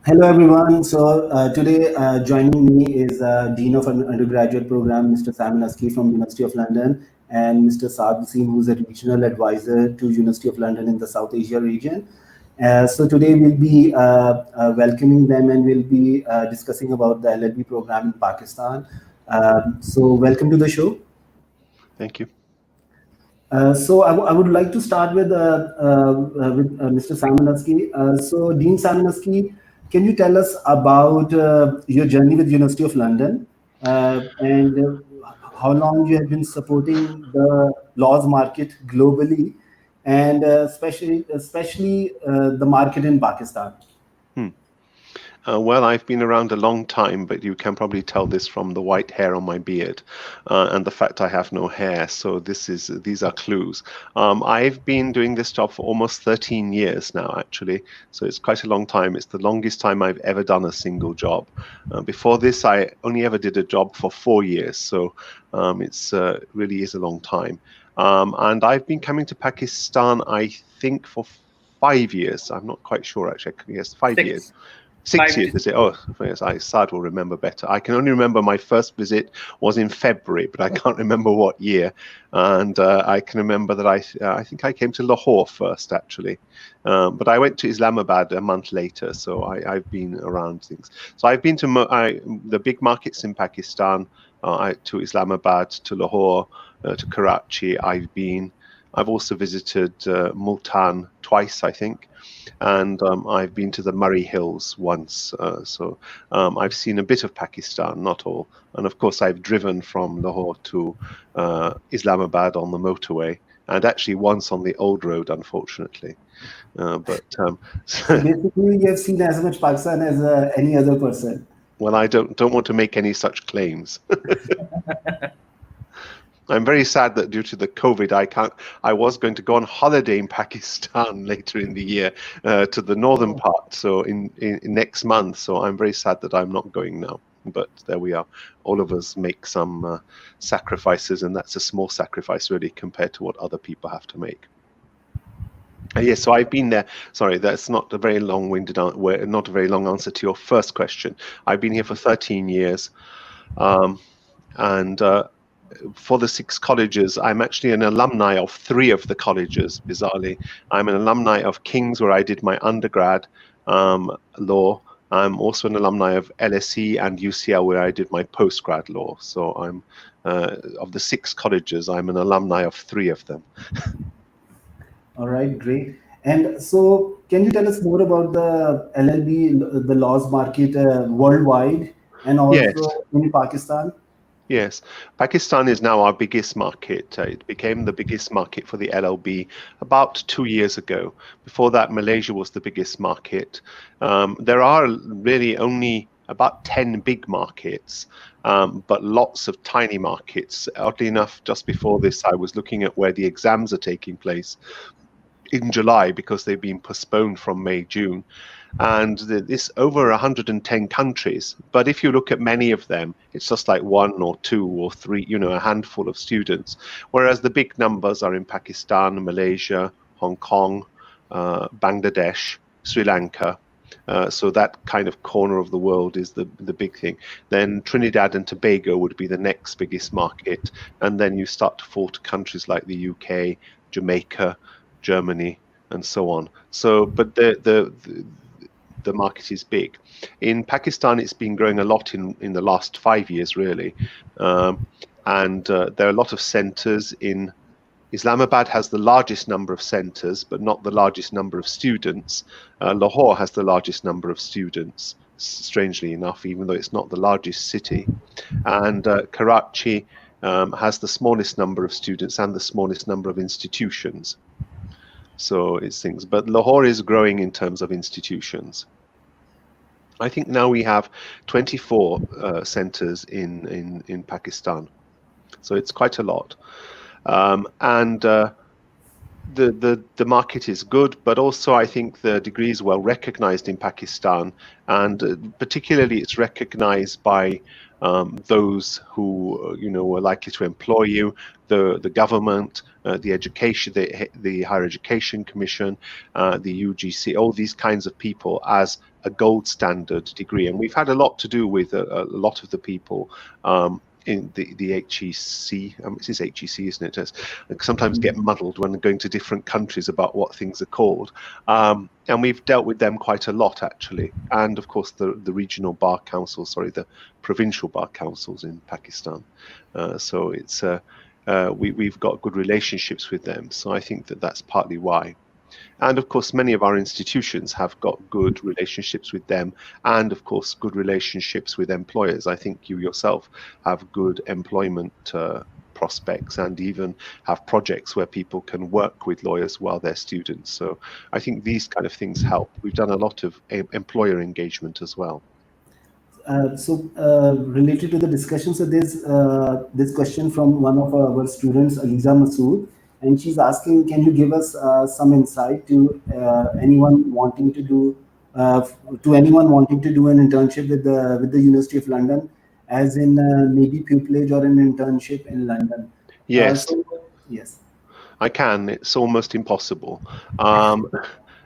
Hello, everyone. So today joining me is Dean of an Undergraduate Program, Mr. Sam Askey from University of London, and Mr. Saad Wasim, who's a regional advisor to University of London in the South Asia region. So today we'll be welcoming them and we'll be discussing about the LLB program in Pakistan. So welcome to the show. Thank you. So I would like to start with Mr. Samansky. So Dean Samansky, can you tell us about your journey with University of London and how long you have been supporting the laws market globally, and especially the market in Pakistan? Well, I've been around a long time, but you can probably tell this from the white hair on my beard and the fact I have no hair. So these are clues. I've been doing this job for almost 13 years now, actually. So it's quite a long time. It's the longest time I've ever done a single job. Before this, I only ever did a job for 4 years. So it's really is a long time. And I've been coming to Pakistan, I think, for 5 years. I'm not quite sure, actually. Yes, 5 years. 6 years, is it? Oh, yes, Saad will remember better. I can only remember my first visit was in February, but I can't remember what year. And I can remember that I think I came to Lahore first, actually. But I went to Islamabad a month later, so I've been around things. So I've been to the big markets in Pakistan, to Islamabad, to Lahore, to Karachi. I've also visited Multan twice, I think. And I've been to the Murray Hills once. So I've seen a bit of Pakistan, not all. And of course, I've driven from Lahore to Islamabad on the motorway, and actually once on the old road, unfortunately. So basically, you have seen as much Pakistan as any other person. Well, I don't want to make any such claims. I'm very sad that due to the COVID, I was going to go on holiday in Pakistan later in the year to the northern part, so in next month. So I'm very sad that I'm not going now. But there we are. All of us make some sacrifices, and that's a small sacrifice really compared to what other people have to make. Yes, so I've been there. Sorry, that's not a very long-winded, not a very long answer to your first question. I've been here for 13 years, and for the 6 colleges, I'm actually an alumni of 3 of the colleges, bizarrely. I'm an alumni of King's, where I did my undergrad law. I'm also an alumni of LSE and UCL, where I did my postgrad law. So I'm of the 6 colleges, I'm an alumni of 3 of them. All right, great. And so, can you tell us more about the LLB, the laws market worldwide, and also in Pakistan? Yes, Pakistan is now our biggest market. It became the biggest market for the LLB about 2 years ago. Before that, Malaysia was the biggest market. There are really only about 10 big markets, but lots of tiny markets. Oddly enough, just before this, I was looking at where the exams are taking place in July, because they've been postponed from May, June. And this over 110 countries. But if you look at many of them, it's just like 1 or 2 or 3, a handful of students. Whereas the big numbers are in Pakistan, Malaysia, Hong Kong, Bangladesh, Sri Lanka. So that kind of corner of the world is the big thing. Then Trinidad and Tobago would be the next biggest market. And then you start to fall to countries like the UK, Jamaica, Germany, and so on. So, but the market is big. In Pakistan, it's been growing a lot in the last 5 years, really. And there are a lot of centers in Islamabad has the largest number of centers, but not the largest number of students. Lahore has the largest number of students, strangely enough, even though it's not the largest city. And Karachi has the smallest number of students and the smallest number of institutions. So it's things, but Lahore is growing in terms of institutions. I think now we have 24 centers in Pakistan, so it's quite a lot. And the market is good, but also I think the degree is well recognized in Pakistan, and particularly it's recognized by those who were likely to employ you, the government, the education, the Higher Education Commission, the UGC, all these kinds of people as a gold standard degree. And we've had a lot to do with a lot of the people in the HEC. It is HEC, isn't it? I sometimes get muddled when going to different countries about what things are called. And we've dealt with them quite a lot, actually. And of course, the regional bar councils, the provincial bar councils in Pakistan. So it's we've got good relationships with them. So I think that's partly why. And of course, many of our institutions have got good relationships with them, and of course, good relationships with employers. I think you yourself have good employment prospects, and even have projects where people can work with lawyers while they're students. So I think these kind of things help. We've done a lot of employer engagement as well. Related to the discussion, so there's this question from one of our students, Aliza Masood, and she's asking, can you give us some insight to anyone wanting to do an internship with the University of London, as in maybe pupillage or an internship in London? Yes. Yes. I can. It's almost impossible.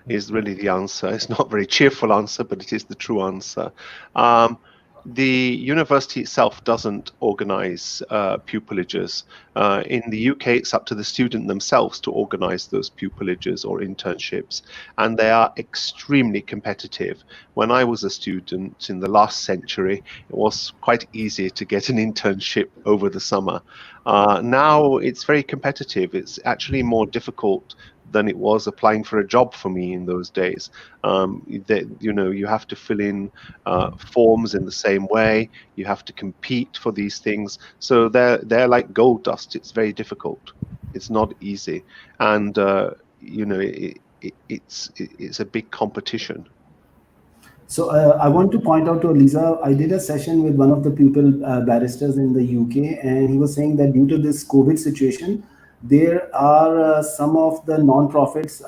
Is really the answer. It's not a very cheerful answer, but it is the true answer. The university itself doesn't organize pupillages. In the UK, it's up to the student themselves to organize those pupillages or internships, and they are extremely competitive. When I was a student in the last century, it was quite easy to get an internship over the summer. Now it's very competitive. It's actually more difficult than it was applying for a job for me in those days. You have to fill in forms in the same way. You have to compete for these things. So they're like gold dust. It's very difficult. It's not easy, and it's a big competition. So I want to point out to Aliza, I did a session with one of the pupil barristers in the UK, and he was saying that due to this COVID situation, there are some of the non-profit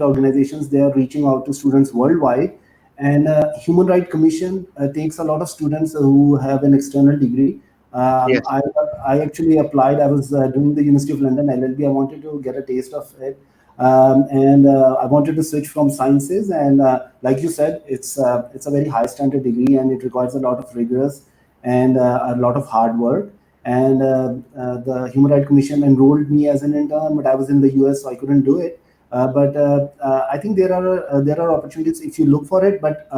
organizations, they are reaching out to students worldwide, and Human Rights Commission takes a lot of students who have an external degree. Yes. I actually applied. I was doing the University of London LLB. I wanted to get a taste of it. And I wanted to switch from sciences, and like you said, it's a very high standard degree, and it requires a lot of rigorous and a lot of hard work. And the Human Rights Commission enrolled me as an intern, but I was in the US, so I couldn't do it. But I think there are opportunities if you look for it. But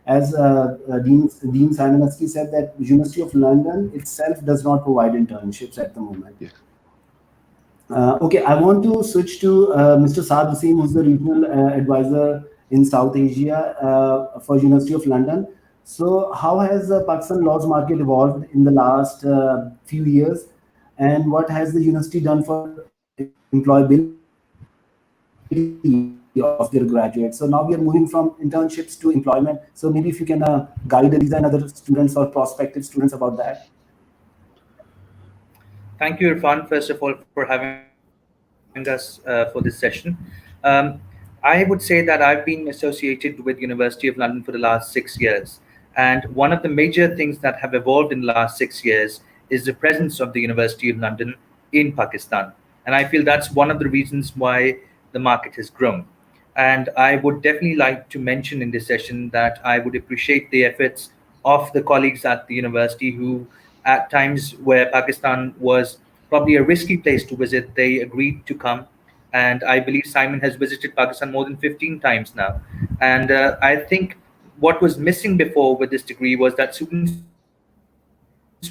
as Dean Simon Askey said, that University of London itself does not provide internships at the moment. Yes. Okay, I want to switch to Mr. Saad Wasim, who's the regional advisor in South Asia for University of London. So how has the Pakistan laws market evolved in the last few years, and what has the university done for employability of their graduates? So now we are moving from internships to employment. So maybe if you can guide Aliza and other students or prospective students about that. Thank you, Irfan, first of all, for having us for this session. I would say that I've been associated with University of London for the last 6 years. And one of the major things that have evolved in the last 6 years is the presence of the University of London in Pakistan. And I feel that's one of the reasons why the market has grown. And I would definitely like to mention in this session that I would appreciate the efforts of the colleagues at the university who, at times where Pakistan was probably a risky place to visit, they agreed to come. And I believe Simon has visited Pakistan more than 15 times now. And I think what was missing before with this degree was that students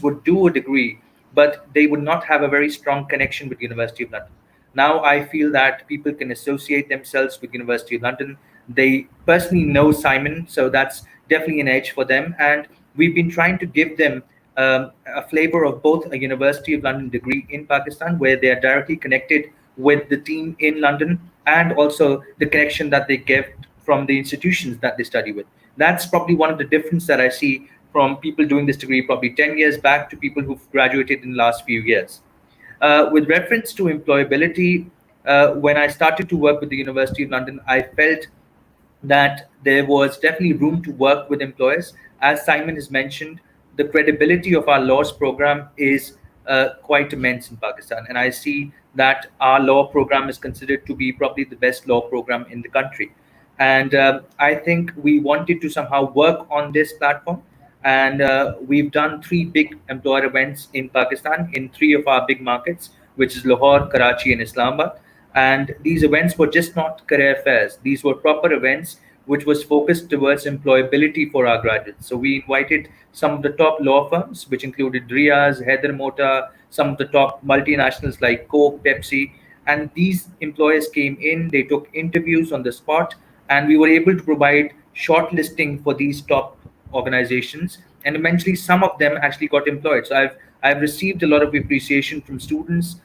would do a degree, but they would not have a very strong connection with University of London. Now I feel that people can associate themselves with University of London. They personally know Simon, so that's definitely an edge for them. And we've been trying to give them a flavor of both a University of London degree in Pakistan, where they are directly connected with the team in London, and also the connection that they get from the institutions that they study with. That's probably one of the difference that I see from people doing this degree probably 10 years back to people who've graduated in the last few years. With reference to employability, when I started to work with the University of London, I felt that there was definitely room to work with employers. As Simon has mentioned, the credibility of our laws program is quite immense in Pakistan. And I see that our law program is considered to be probably the best law program in the country. And I think we wanted to somehow work on this platform. And we've done 3 big employer events in Pakistan in 3 of our big markets, which is Lahore, Karachi, and Islamabad. And these events were just not career fairs. These were proper events which was focused towards employability for our graduates. So we invited some of the top law firms, which included Riaz, Heather Mota, some of the top multinationals like Coke, Pepsi. And these employers came in, they took interviews on the spot, and we were able to provide shortlisting for these top organizations. And eventually, some of them actually got employed. So I've received a lot of appreciation from students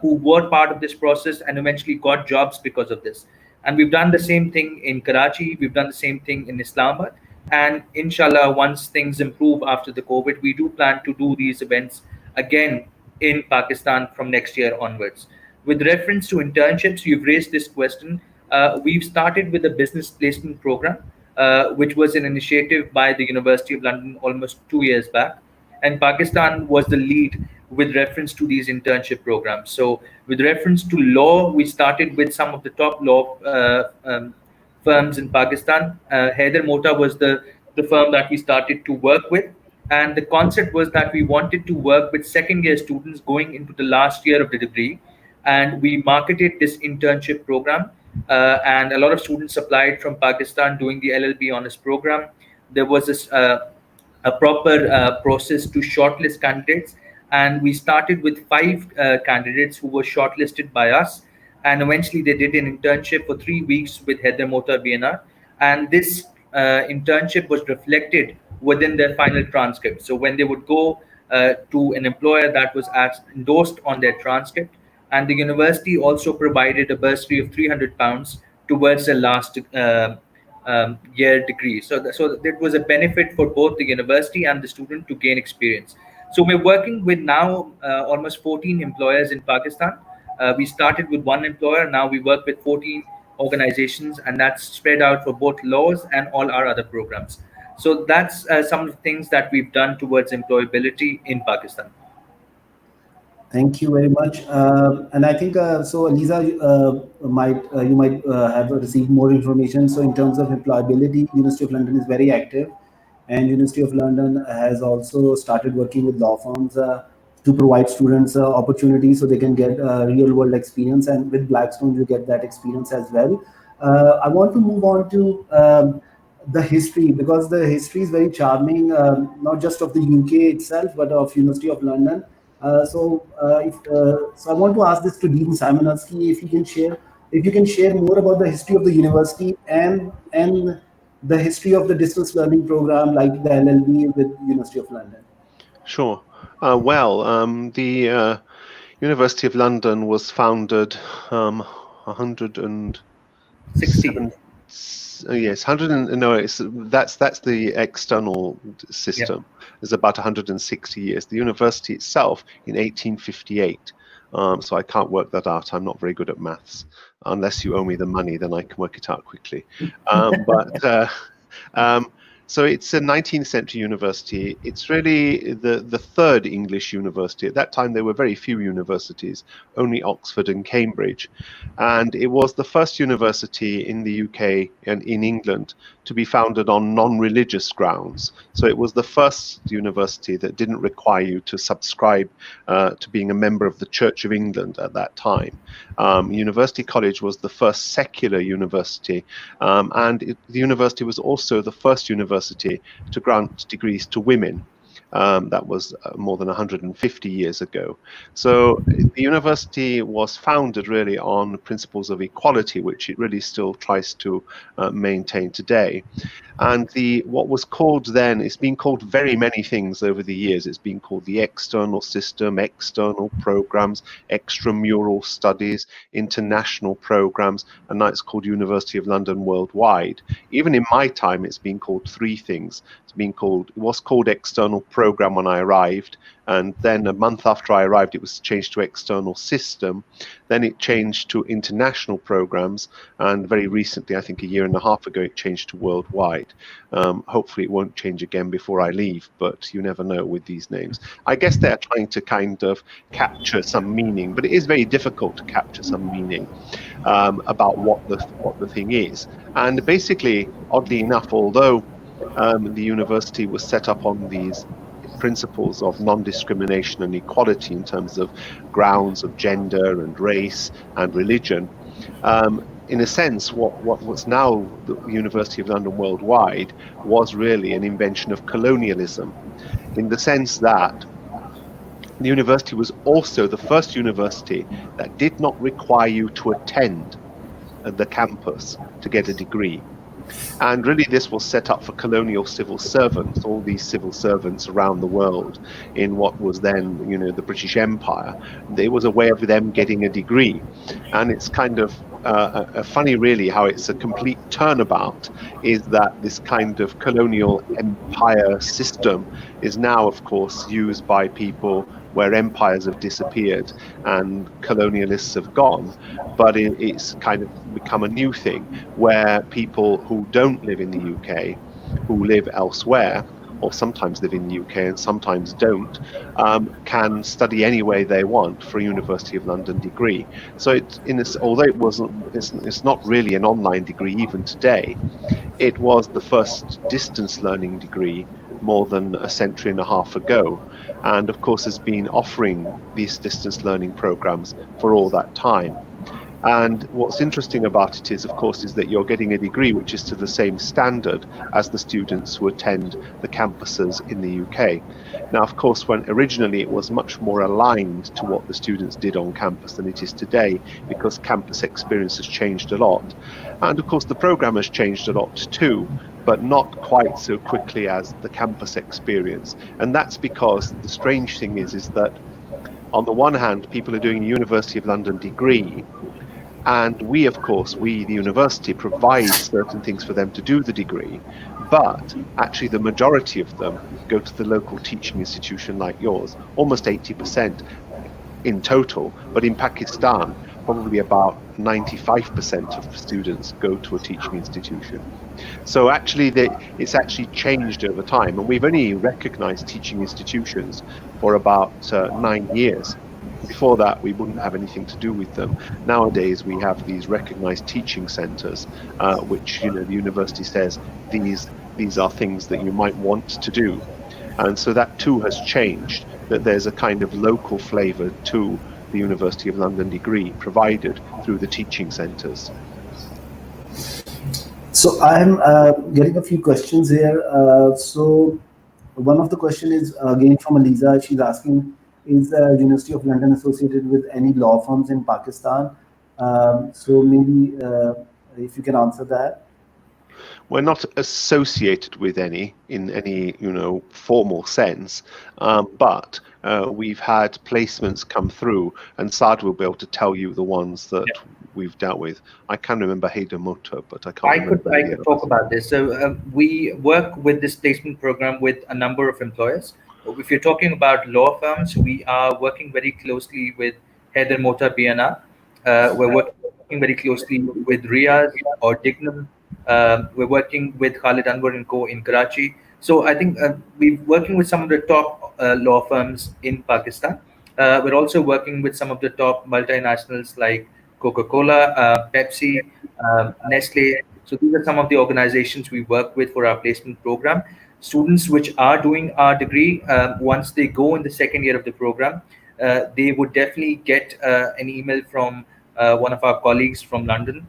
who were part of this process and eventually got jobs because of this. And we've done the same thing in Karachi, we've done the same thing in Islamabad. And inshallah, once things improve after the COVID, we do plan to do these events again in Pakistan from next year onwards. With reference to internships, you've raised this question. We've started with a business placement program, which was an initiative by the University of London almost 2 years back. And Pakistan was the lead with reference to these internship programs. So, with reference to law, we started with some of the top law firms in Pakistan. Haider Mota was the firm that we started to work with. And the concept was that we wanted to work with second year students going into the last year of the degree. And we marketed this internship program. And a lot of students applied from Pakistan doing the LLB honors program. There was a proper process to shortlist candidates. And we started with 5 candidates who were shortlisted by us. And eventually they did an internship for 3 weeks with Heather Mota BNR. And this internship was reflected within their final transcript. So when they would go to an employer, that was endorsed on their transcript. And the university also provided a bursary of £300 towards the last year degree. So that was a benefit for both the university and the student to gain experience. So we're working with now almost 14 employers in Pakistan. We started with 1 employer. Now we work with 14 organizations, and that's spread out for both laws and all our other programs. So that's some of the things that we've done towards employability in Pakistan. Thank you very much. And I think so, Aliza, you might have received more information. So, in terms of employability, University of London is very active, and University of London has also started working with law firms to provide students opportunities so they can get real world experience. And with Blackstone, you get that experience as well. I want to move on to the history, because the history is very charming, not just of the UK itself, but of University of London. So I want to ask this to Dean Askey, if you can share more about the history of the university and the history of the distance learning program like the LLB with University of London. Sure. The University of London was founded 60. Yes, that's the external system. Yeah. It's about 160 years. The university itself in 1858. So I can't work that out. I'm not very good at maths. Unless you owe me the money, then I can work it out quickly. So it's a 19th century university. It's really the third English university. At that time, there were very few universities, only Oxford and Cambridge. And it was the first university in the UK and in England to be founded on non-religious grounds. So it was the first university that didn't require you to subscribe to being a member of the Church of England at that time. University College was the first secular university, and the university was also the first university to grant degrees to women. That was more than 150 years ago. So the university was founded really on principles of equality, which it really still tries to maintain today. And what was called then, it's been called very many things over the years. It's been called the external system, external programs, extramural studies, international programs, and now it's called University of London Worldwide. Even in my time, it's been called 3 things. It was called external programs, program when I arrived, and then a month after I arrived, it was changed to external system. Then it changed to international programs, and very recently, I think a year and a half ago, it changed to worldwide. Hopefully it won't change again before I leave, but you never know with these names. I guess they're trying to kind of capture some meaning, but it is very difficult to capture some meaning about what the thing is. And basically, oddly enough, although the university was set up on these principles of non-discrimination and equality in terms of grounds of gender and race and religion, in a sense, what was now the University of London Worldwide was really an invention of colonialism, in the sense that the university was also the first university that did not require you to attend the campus to get a degree. And really, this was set up for colonial civil servants, all these civil servants around the world in what was then, the British Empire. There was a way of them getting a degree. And it's kind of funny, really, how it's a complete turnabout, is that this kind of colonial empire system is now, of course, used by people where empires have disappeared and colonialists have gone, but it's kind of become a new thing where people who don't live in the UK, who live elsewhere, or sometimes live in the UK and sometimes don't, can study any way they want for a University of London degree. So although it's not really an online degree even today, it was the first distance learning degree more than a century and a half ago, and of course has been offering these distance learning programs for all that time. And what's interesting about it is, of course, is that you're getting a degree which is to the same standard as the students who attend the campuses in the UK. Now, of course, when originally it was much more aligned to what the students did on campus than it is today, because campus experience has changed a lot. And of course, the program has changed a lot too, but not quite so quickly as the campus experience. And that's because the strange thing is that on the one hand, people are doing a University of London degree, and we, of course, the university, provide certain things for them to do the degree, but actually the majority of them go to the local teaching institution like yours, almost 80% in total, but in Pakistan, probably about 95% of students go to a teaching institution. So actually, it's actually changed over time, and we've only recognized teaching institutions for about 9 years. Before that, we wouldn't have anything to do with them. Nowadays, we have these recognized teaching centers, which the university says these are things that you might want to do. And so that too has changed, that there's a kind of local flavor to the University of London degree provided through the teaching centers. So I'm getting a few questions here. So one of the question is again from Aliza. She's asking, is the University of London associated with any law firms in Pakistan? So maybe if you can answer that. We're not associated with any in any formal sense, but we've had placements come through, and Saad will be able to tell you the ones that we've dealt with. I can remember Hayder Mutta, but I can't remember. I could talk about this. So we work with this placement program with a number of employers. If you're talking about law firms, we are working very closely with Hayder Mutta BNR. We're working very closely with Riyadh or Dignam. We're working with Khalid Anwar & Co. in Karachi. So I think we're working with some of the top law firms in Pakistan. We're also working with some of the top multinationals like Coca-Cola, Pepsi, Nestle. So these are some of the organizations we work with for our placement program. Students which are doing our degree, once they go in the second year of the program, they would definitely get an email from one of our colleagues from London,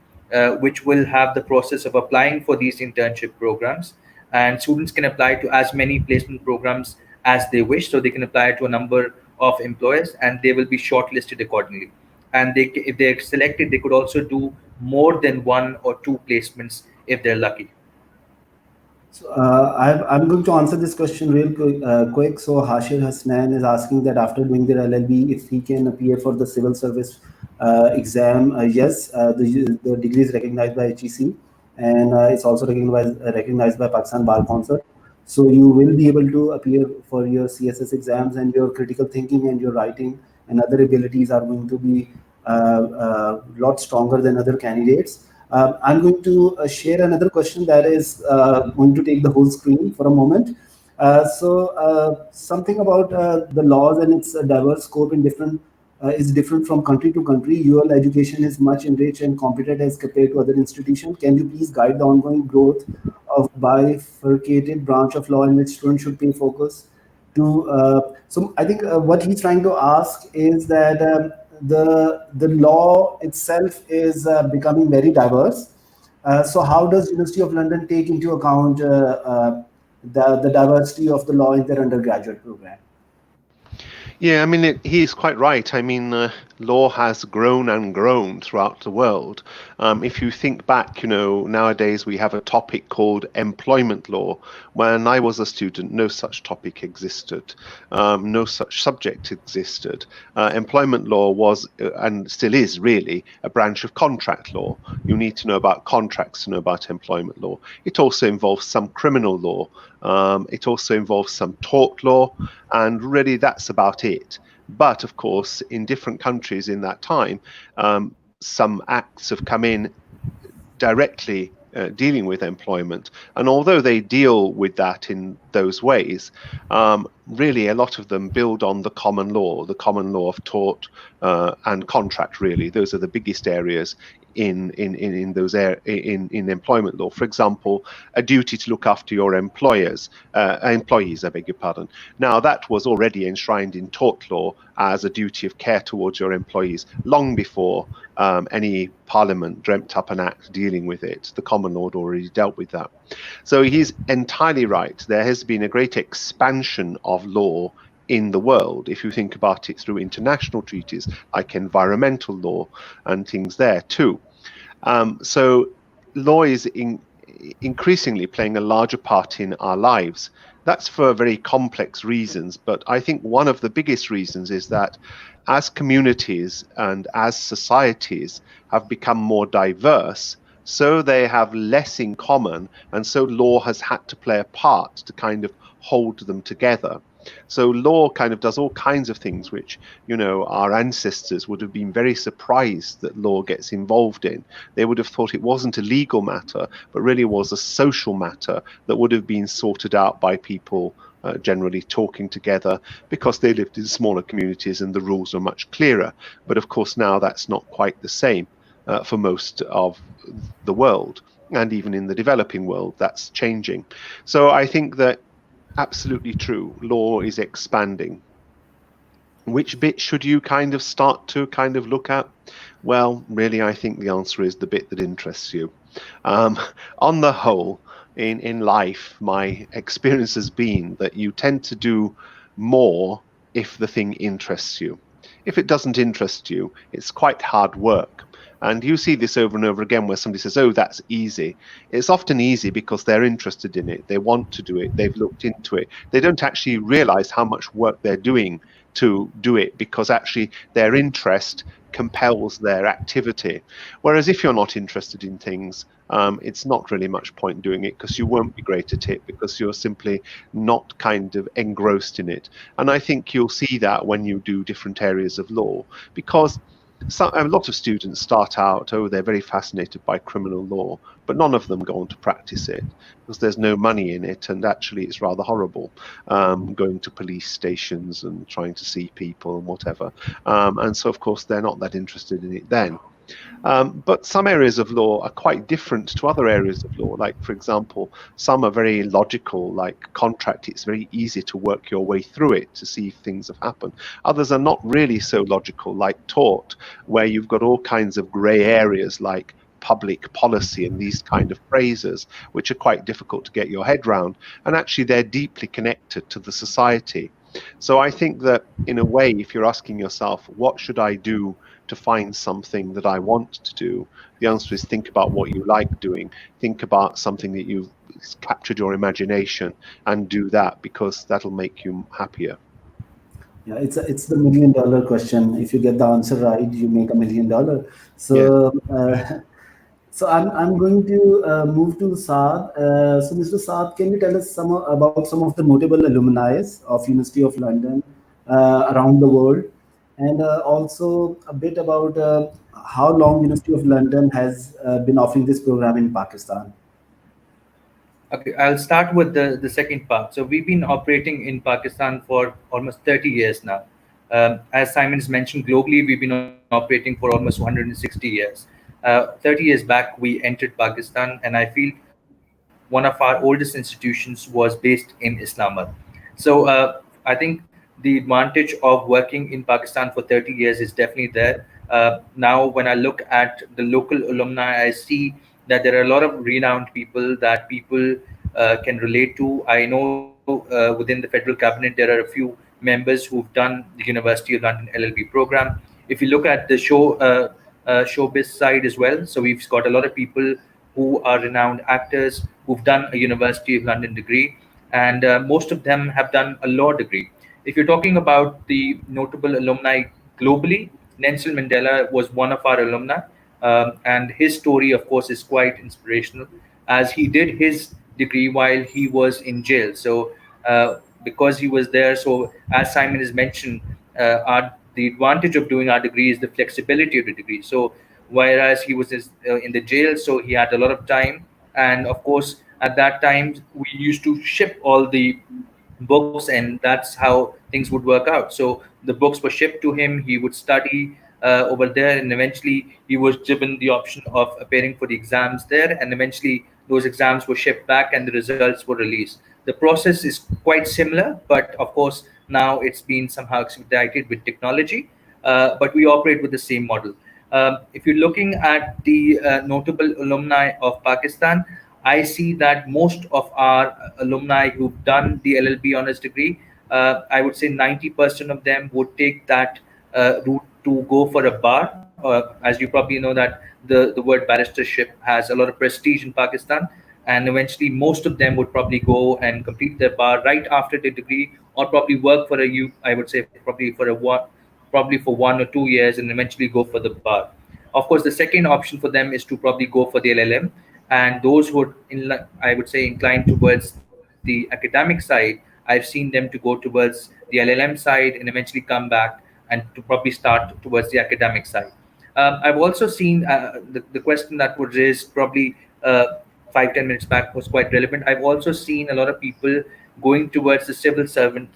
which will have the process of applying for these internship programs. And students can apply to as many placement programs as they wish. So they can apply to a number of employers, and they will be shortlisted accordingly. And if they're selected, they could also do more than 1 or 2 placements if they're lucky. So I'm going to answer this question real quick. So Hashir Hasnan is asking that after doing their LLB, if he can appear for the civil service exam. Yes, the degree is recognized by HEC, and it's also recognized by Pakistan Bar Council. So you will be able to appear for your CSS exams, and your critical thinking and your writing and other abilities are going to be lot stronger than other candidates. I'm going to share another question that is going to take the whole screen for a moment. Something about the laws and its diverse scope in different is different from country to country. UL education is much enriched and competent as compared to other institutions. Can you please guide the ongoing growth of bifurcated branch of law in which students should pay focus to? So I think what he's trying to ask is that the law itself is becoming very diverse. So how does University of London take into account the diversity of the law in their undergraduate program? Yeah, I mean, he's quite right. I mean, law has grown and grown throughout the world. If you think back, nowadays we have a topic called employment law. When I was a student, no such topic existed. No such subject existed. Employment law was, and still is really, a branch of contract law. You need to know about contracts to know about employment law. It also involves some criminal law. It also involves some tort law, and really that's about it. But of course, in different countries in that time, some acts have come in directly dealing with employment. And although they deal with that in those ways, really a lot of them build on the common law of tort and contract, really. Those are the biggest areas in employment law. For example, a duty to look after your employees, I beg your pardon. Now that was already enshrined in tort law as a duty of care towards your employees long before any parliament dreamt up an act dealing with it. The common law had already dealt with that. So he's entirely right. There has been a great expansion of law in the world, if you think about it through international treaties like environmental law and things there too. So law is increasingly playing a larger part in our lives. That's for very complex reasons, but I think one of the biggest reasons is that as communities and as societies have become more diverse, so they have less in common, and so law has had to play a part to kind of hold them together. So law kind of does all kinds of things which, our ancestors would have been very surprised that law gets involved in. They would have thought it wasn't a legal matter, but really was a social matter that would have been sorted out by people generally talking together because they lived in smaller communities and the rules are much clearer. But of course now that's not quite the same for most of the world, and even in the developing world that's changing. So I think that absolutely true. Law is expanding. Which bit should you kind of start to kind of look at? Well, really, I think the answer is the bit that interests you. On the whole, in life, my experience has been that you tend to do more if the thing interests you. If it doesn't interest you, it's quite hard work. And you see this over and over again where somebody says, oh, that's easy. It's often easy because they're interested in it. They want to do it. They've looked into it. They don't actually realize how much work they're doing to do it because actually their interest compels their activity. Whereas if you're not interested in things, it's not really much point doing it because you won't be great at it because you're simply not kind of engrossed in it. And I think you'll see that when you do different areas of law, because a lot of students start out, they're very fascinated by criminal law, but none of them go on to practice it because there's no money in it, and actually it's rather horrible going to police stations and trying to see people and whatever. And so, of course, they're not that interested in it then. But some areas of law are quite different to other areas of law. Like, for example, some are very logical, like contract. It's very easy to work your way through it to see if things have happened. Others are not really so logical, like tort, where you've got all kinds of grey areas like public policy and these kind of phrases, which are quite difficult to get your head round. And actually, they're deeply connected to the society. So I think that, in a way, if you're asking yourself, what should I do to find something that I want to do, the answer is think about what you like doing. Think about something that you've captured your imagination and do that, because that'll make you happier. Yeah, it's the $1 million question. If you get the answer right, you make $1 million. So So I'm going to move to Saad. So Mr. Saad, can you tell us about some of the notable alumni of University of London around the world, and also a bit about how long University of London has been offering this program in Pakistan? Okay, I'll start with the second part. So we've been operating in Pakistan for almost 30 years now. As Simon's mentioned, globally we've been operating for almost 160 years. 30 years back, we entered Pakistan, and I feel one of our oldest institutions was based in Islamabad. So I think the advantage of working in Pakistan for 30 years is definitely there. Now, when I look at the local alumni, I see that there are a lot of renowned people that people can relate to. I know within the federal cabinet there are a few members who've done the University of London LLB program. If you look at the showbiz side as well, so we've got a lot of people who are renowned actors who've done a University of London degree, and most of them have done a law degree. If you're talking about the notable alumni globally, Nelson Mandela was one of our alumni, and his story, of course, is quite inspirational, as he did his degree while he was in jail. So, because he was there, so as Simon has mentioned, the advantage of doing our degree is the flexibility of the degree. So, whereas he was in the jail, so he had a lot of time, and of course, at that time, we used to ship all the books, and that's how things would work out. So the books were shipped to him, he would study over there, and eventually he was given the option of appearing for the exams there, and eventually those exams were shipped back and the results were released. The process is quite similar, but of course now it's been somehow expedited with technology, but we operate with the same model. If you're looking at the notable alumni of Pakistan, I see that most of our alumni who've done the LLB honors degree, I would say 90% of them would take that route to go for a bar. As you probably know that the word barristership has a lot of prestige in Pakistan, and eventually most of them would probably go and complete their bar right after the degree, or probably work for I would say probably for 1 or 2 years, and eventually go for the bar. Of course, the second option for them is to probably go for the LLM, and those who are I would say inclined towards the academic side, I've seen them to go towards the LLM side and eventually come back and to probably start towards the academic side. I've also seen the question that was raised probably 5-10 minutes back was quite relevant. I've also seen a lot of people going towards the civil servant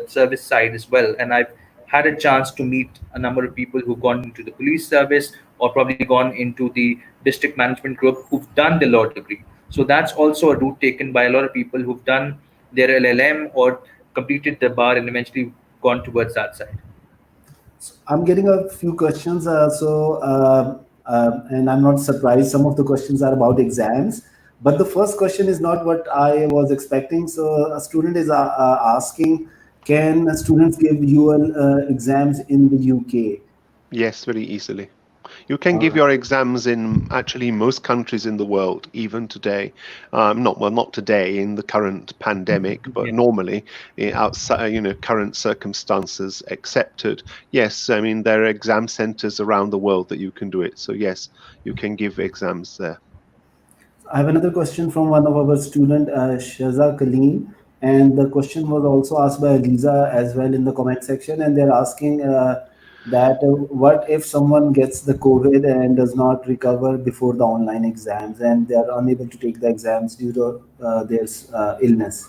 service side as well, and I've had a chance to meet a number of people who've gone into the police service or probably gone into the district management group who've done the law degree. So that's also a route taken by a lot of people who've done their LLM or completed the bar and eventually gone towards that side. I'm getting a few questions. And I'm not surprised. Some of the questions are about exams. But the first question is not what I was expecting. So a student is asking, can students give UL exams in the UK? Yes, very easily. You can give Uh, your exams in actually most countries in the world, even today. Not today in the current pandemic, but Yeah. normally outside, current circumstances accepted. Yes, I mean there are exam centers around the world that you can do it. So yes, you can give exams there. I have another question from one of our student, Shaza Kaleem, and the question was also asked by Lisa as well in the comment section, and they're asking that what if someone gets the COVID and does not recover before the online exams, and they are unable to take the exams due to their illness?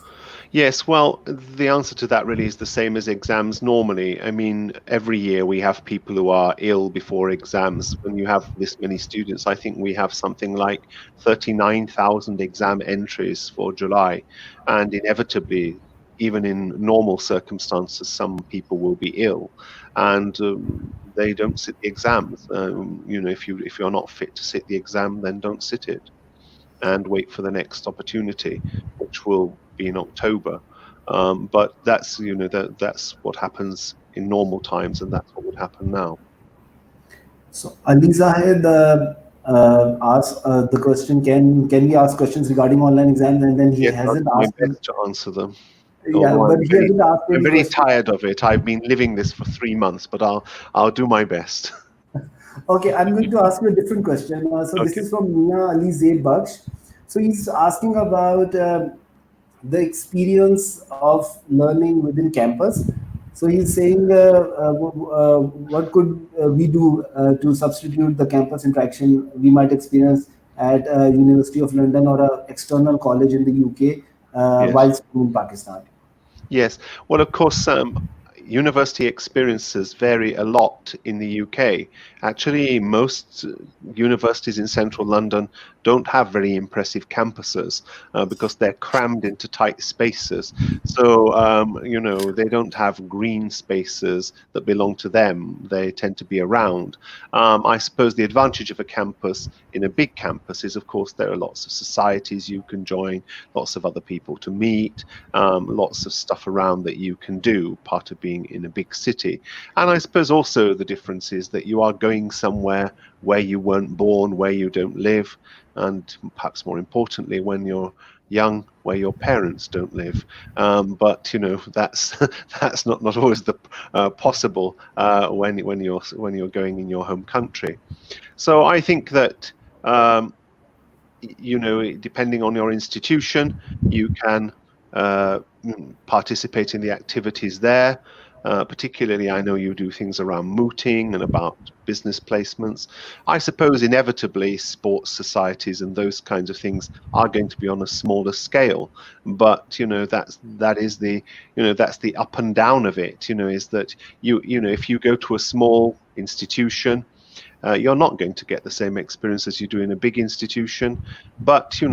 Yes, well, the answer to that really is the same as exams normally. I mean, every year we have people who are ill before exams. When you have this many students, I think we have something like 39,000 exam entries for July. And inevitably, even in normal circumstances, some people will be ill, and they don't sit the exams. If you're not fit to sit the exam, then don't sit it and wait for the next opportunity, which will be in October. But that's what happens in normal times, and that's what would happen now. So Aliza had asked the question, can we ask questions regarding online exams? And then he Yes, I'll hasn't do my asked. best to answer them. Yeah, Although but he hasn't asked I'm any very question. tired of it. I've been living this for 3 months, but I'll do my best. Okay, I'm going to ask you a different question. So this Okay. is from Mia Ali Zaid Baksh. So he's asking about the experience of learning within campus. So he's saying, what could we do to substitute the campus interaction we might experience at University of London or a external college in the UK Yes. while studying in Pakistan? Yes. Well, of course, university experiences vary a lot in the UK. Actually, most universities in central London don't have very impressive campuses because they're crammed into tight spaces. So, they don't have green spaces that belong to them. They tend to be around. I suppose the advantage of a campus in a big campus is, of course, there are lots of societies you can join, lots of other people to meet, lots of stuff around that you can do, part of being in a big city. And I suppose also the difference is that you are going somewhere where you weren't born, where you don't live, and perhaps more importantly, when you're young, where your parents don't live. But that's that's not always the possible when you're going in your home country. So I think that depending on your institution, you can participate in the activities there. Particularly, I know you do things around mooting and about business placements. I suppose inevitably sports societies and those kinds of things are going to be on a smaller scale, but that's the up and down of it. Is that if you go to a small institution, you're not going to get the same experience as you do in a big institution, but you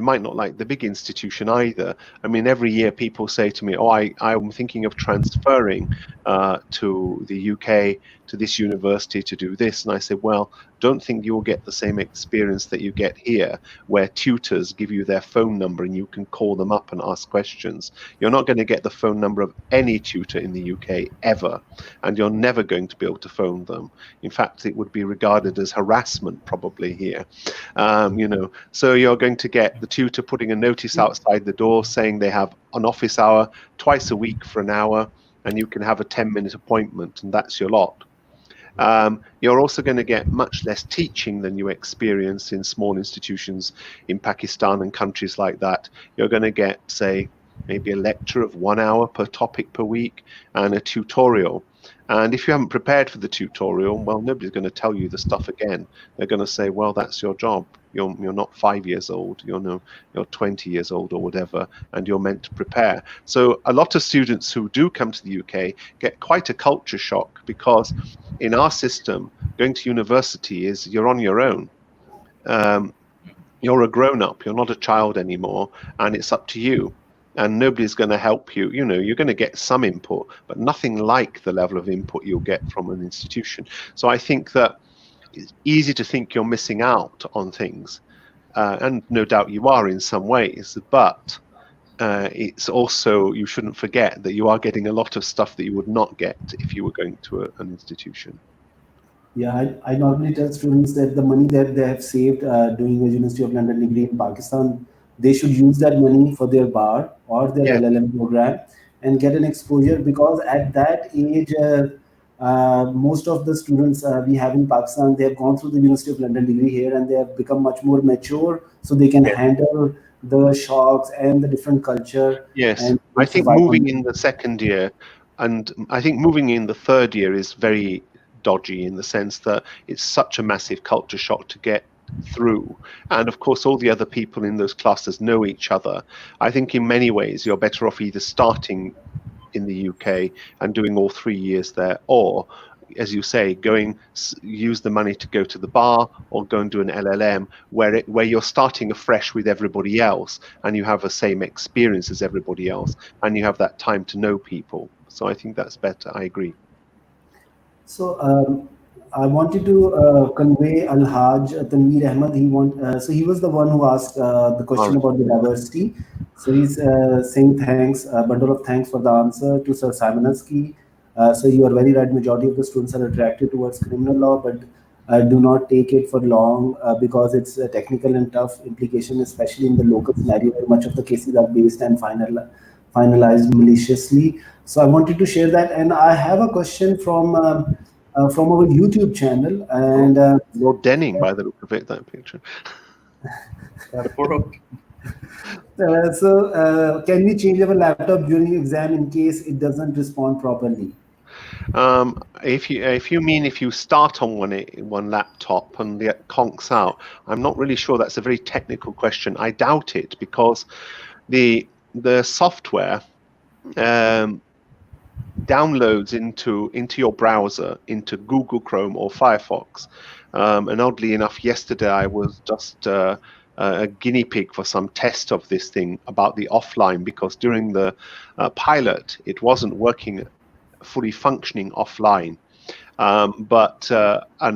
might not like the big institution either. I mean, every year people say to me, "Oh, I'm thinking of transferring to the UK, to this university to do this," and I say, "Well, don't think you'll get the same experience that you get here, where tutors give you their phone number and you can call them up and ask questions. You're not going to get the phone number of any tutor in the UK ever, and you're never going to be able to phone them. In fact, it would be regarded as harassment probably here. So you're going to get the tutor putting a notice outside the door saying they have an office hour twice a week for an hour, and you can have a 10-minute appointment, and that's your lot. You're also going to get much less teaching than you experience in small institutions in Pakistan and countries like that. You're going to get, say, maybe a lecture of 1 hour per topic per week and a tutorial. And if you haven't prepared for the tutorial, well, nobody's going to tell you the stuff again. They're going to say, well, that's your job. You're not 5 years old, you're 20 years old or whatever, and you're meant to prepare. So a lot of students who do come to the UK get quite a culture shock, because in our system, going to university is you're on your own. You're a grown-up, you're not a child anymore, and it's up to you. And nobody's going to help you. You're going to get some input, but nothing like the level of input you'll get from an institution. So I think that it's easy to think you're missing out on things, and no doubt you are in some ways, but it's also, you shouldn't forget that you are getting a lot of stuff that you would not get if you were going to an institution. Yeah, I normally tell students that the money that they have saved doing a University of London degree in Pakistan, they should use that money for their bar or their Yeah. LLM program and get an exposure, because at that age, most of the students we have in Pakistan, they have gone through the University of London degree here and they have become much more mature, so they can Yes. handle the shocks and the different culture. Yes, And I think moving in the second year, and I think moving in the third year is very dodgy, in the sense that it's such a massive culture shock to get through. And of course, all the other people in those classes know each other. I think in many ways, you're better off either starting in the UK and doing all 3 years there, or, as you say, use the money to go to the bar or go and do an LLM where you're starting afresh with everybody else and you have the same experience as everybody else and you have that time to know people. So I think that's better. I agree. So I wanted to convey Al-Haj Tanveer Ahmad. So he was the one who asked the question All right. about the diversity. So he's saying thanks, a bundle of thanks for the answer to Sir Simon Askey. So you are very right. Majority of the students are attracted towards criminal law, but do not take it for long because it's a technical and tough implication, especially in the local scenario where much of the cases are based and finalized maliciously. So I wanted to share that, and I have a question from from our YouTube channel. And Lord Denning, by the look of it, that picture. can we change our laptop during exam in case it doesn't respond properly? If you start on one laptop and it conks out, I'm not really sure that's a very technical question. I doubt it, because the software downloads into your browser, into Google Chrome or Firefox. And oddly enough, yesterday I was just a guinea pig for some test of this thing about the offline, because during the pilot it wasn't working fully functioning offline. And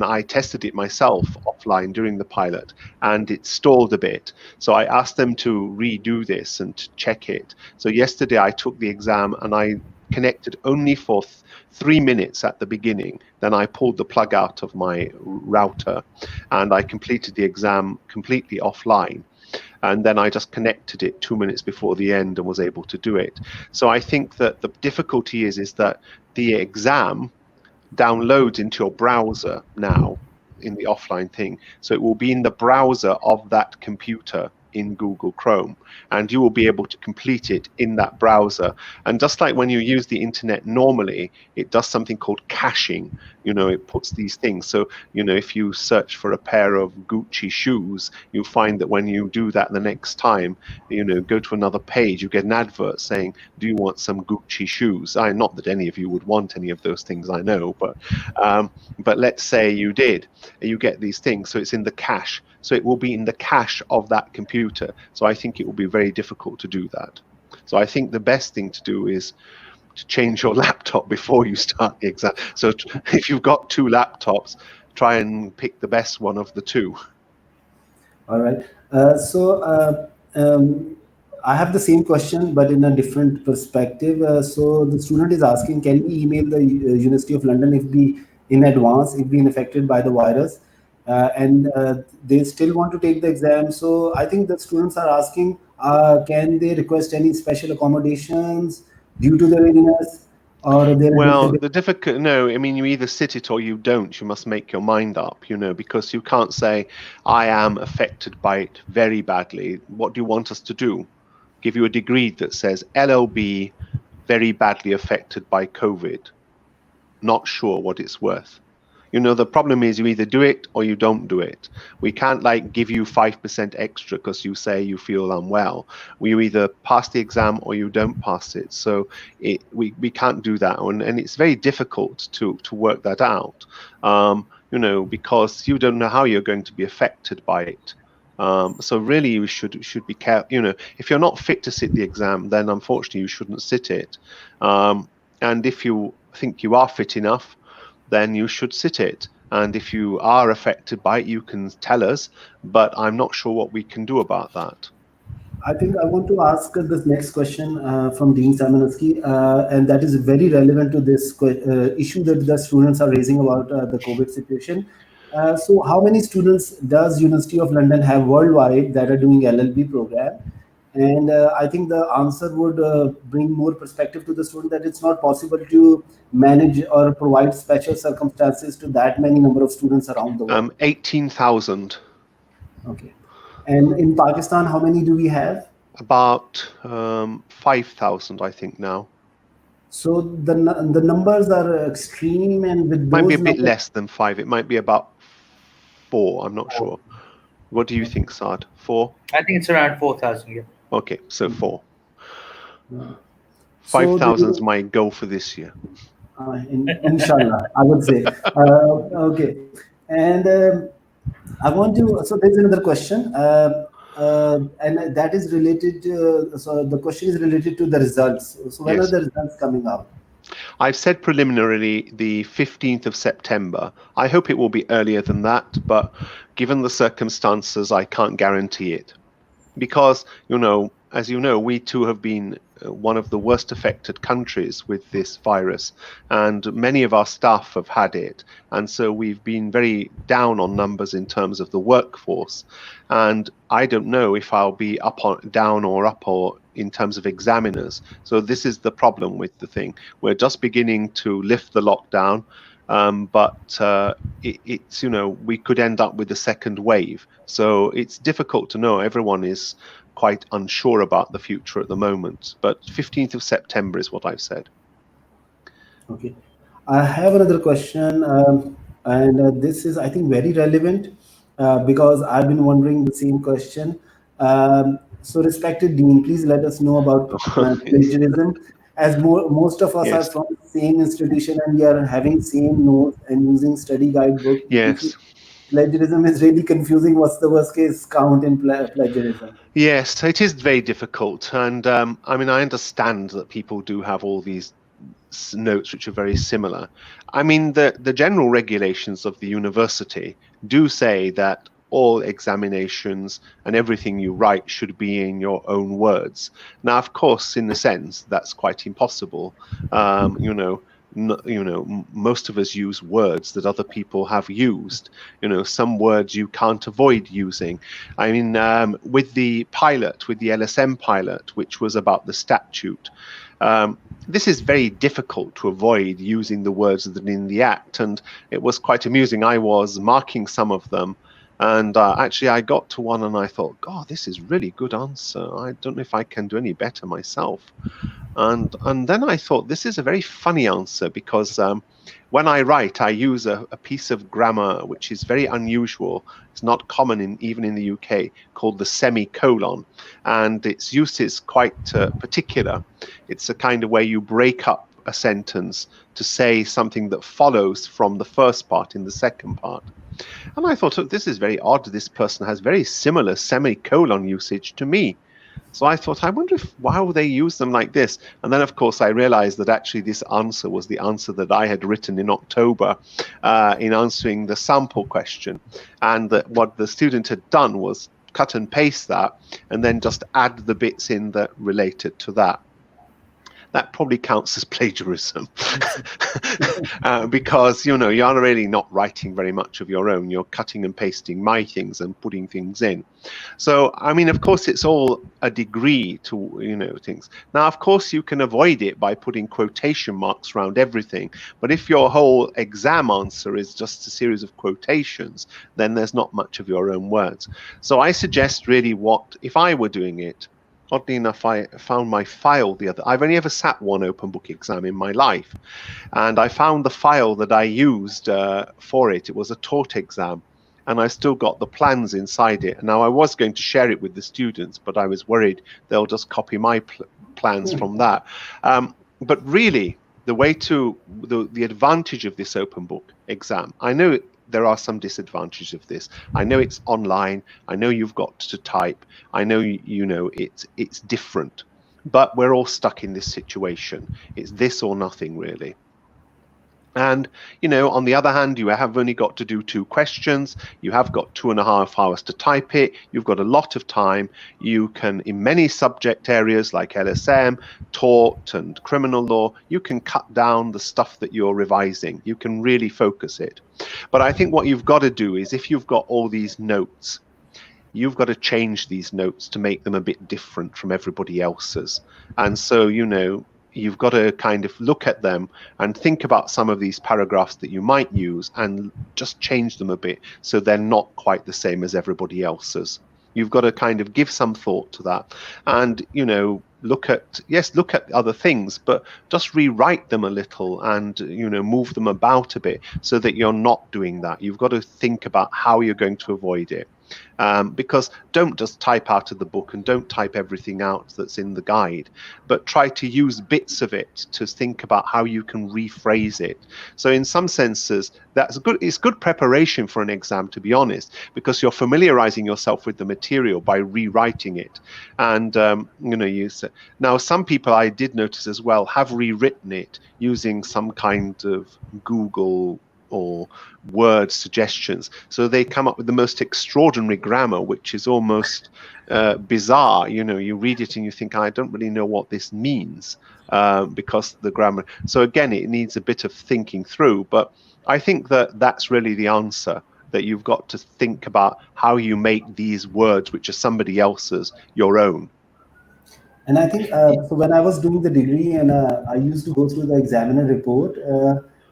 I tested it myself offline during the pilot, and it stalled a bit. So I asked them to redo this and to check it. So yesterday I took the exam and I connected only for 3 minutes at the beginning. Then I pulled the plug out of my router and I completed the exam completely offline. And then I just connected it 2 minutes before the end and was able to do it. So I think that the difficulty is that the exam downloads into your browser now in the offline thing. So it will be in the browser of that computer in Google Chrome, and you will be able to complete it in that browser. And just like when you use the internet normally, it does something called caching. It puts these things. So, if you search for a pair of Gucci shoes, you find that when you do that the next time, go to another page, you get an advert saying, do you want some Gucci shoes? Not that any of you would want any of those things, I know, but let's say you did. You get these things. So it's in the cache. So it will be in the cache of that computer. So I think it will be very difficult to do that. So I think the best thing to do is to change your laptop before you start the exam. So if you've got 2 laptops, try and pick the best one of the 2. All right. I have the same question, but in a different perspective. So the student is asking, can we email the University of London if been affected by the virus? And they still want to take the exam. So I think the students are asking, can they request any special accommodations due to their illness? Or the difficult, no, I mean, you either sit it or you don't. You must make your mind up, because you can't say, I am affected by it very badly. What do you want us to do? Give you a degree that says LLB, very badly affected by COVID. Not sure what it's worth. The problem is you either do it or you don't do it. We can't give you 5% extra because you say you feel unwell. You either pass the exam or you don't pass it. So we can't do that. And it's very difficult to work that out, because you don't know how you're going to be affected by it. So really you should be careful. If you're not fit to sit the exam, then unfortunately you shouldn't sit it. And if you think you are fit enough, then you should sit it. And if you are affected by it, you can tell us, but I'm not sure what we can do about that. I think I want to ask this next question from Dean Askey, and that is very relevant to this issue that the students are raising about the COVID situation. So how many students does University of London have worldwide that are doing LLB program? And I think the answer would bring more perspective to the student that it's not possible to manage or provide special circumstances to that many number of students around the world. 18,000. Okay. And in Pakistan, how many do we have? About 5,000, I think now. So the numbers are extreme, and with might those be a bit less than 5. It might be about 4. I'm not sure. What do you think, Saad? 4? I think it's around 4,000. Yeah. Okay, so 4. 5,000 is my goal for this year. Inshallah, I would say. Okay, and I want to. So there's another question, and that is related. So the question is related to the results. So when are the results coming out? I've said preliminarily the 15th of September. I hope it will be earlier than that, but given the circumstances, I can't guarantee it. Because, as you know, we too have been one of the worst affected countries with this virus, and many of our staff have had it. And so we've been very down on numbers in terms of the workforce. And I don't know if I'll be down or up or in terms of examiners. So this is the problem with the thing. We're just beginning to lift the lockdown. but it's, we could end up with a second wave. So it's difficult to know. Everyone is quite unsure about the future at the moment. But 15th of September is what I've said. Okay. I have another question, and this is, I think, very relevant because I've been wondering the same question. So, respected Dean, please let us know about Yes. plagiarism, as most of us are Yes. from the same institution and we are having same notes and using study guidebook. Yes. Plagiarism is really confusing. What's the worst case count in plagiarism? Yes, it is very difficult. And I mean, I understand that people do have all these notes which are very similar. I mean, the general regulations of the university do say that all examinations and everything you write should be in your own words. Now, of course, in a sense, that's quite impossible. Most of us use words that other people have used. Some words you can't avoid using. I mean, with the LSM pilot, which was about the statute, this is very difficult to avoid using the words that are in the Act, and it was quite amusing. I was marking some of them, and actually I got to one and I thought, God, this is really good answer. I don't know if I can do any better myself. And then I thought, this is a very funny answer, because when I write, I use a piece of grammar which is very unusual. It's not common even in the UK, called the semicolon, and its use is quite particular. It's a kind of way you break up a sentence to say something that follows from the first part in the second part. And I thought, oh, this is very odd. This person has very similar semicolon usage to me. So I thought, I wonder why would they use them like this? And then, of course, I realized that actually this answer was the answer that I had written in October in answering the sample question. And that what the student had done was cut and paste that and then just add the bits in that related to that. That probably counts as plagiarism because, you're really not writing very much of your own. You're cutting and pasting my things and putting things in. So, I mean, of course, it's all a degree to, things. Now, of course, you can avoid it by putting quotation marks around everything. But if your whole exam answer is just a series of quotations, then there's not much of your own words. So I suggest really if I were doing it, oddly enough, I found my file I've only ever sat one open book exam in my life, and I found the file that I used for it. It was a taught exam, and I still got the plans inside it. Now, I was going to share it with the students, but I was worried they'll just copy my plans from that. But really, the way the advantage of this open book exam, I know there are some disadvantages of this. I know it's online. I know you've got to type. I know it's different, but we're all stuck in this situation. It's this or nothing, really. And, on the other hand, you have only got to do 2 questions. You have got 2.5 hours to type it. You've got a lot of time. You can, in many subject areas like LSM, tort and criminal law, you can cut down the stuff that you're revising. You can really focus it. But I think what you've got to do is, if you've got all these notes, you've got to change these notes to make them a bit different from everybody else's. And so, you've got to kind of look at them and think about some of these paragraphs that you might use and just change them a bit so they're not quite the same as everybody else's. You've got to kind of give some thought to that and, look at other things, but just rewrite them a little and, move them about a bit so that you're not doing that. You've got to think about how you're going to avoid it. Because don't just type out of the book and don't type everything out that's in the guide, but try to use bits of it to think about how you can rephrase it. So in some senses, it's good preparation for an exam, to be honest, because you're familiarizing yourself with the material by rewriting it. And, now some people, I did notice as well, have rewritten it using some kind of Google or word suggestions. So they come up with the most extraordinary grammar, which is almost bizarre. You read it and you think, I don't really know what this means because the grammar. So again, it needs a bit of thinking through. But I think that's really the answer, that you've got to think about how you make these words, which are somebody else's, your own. And I think, so when I was doing the degree and I used to go through the examiner report,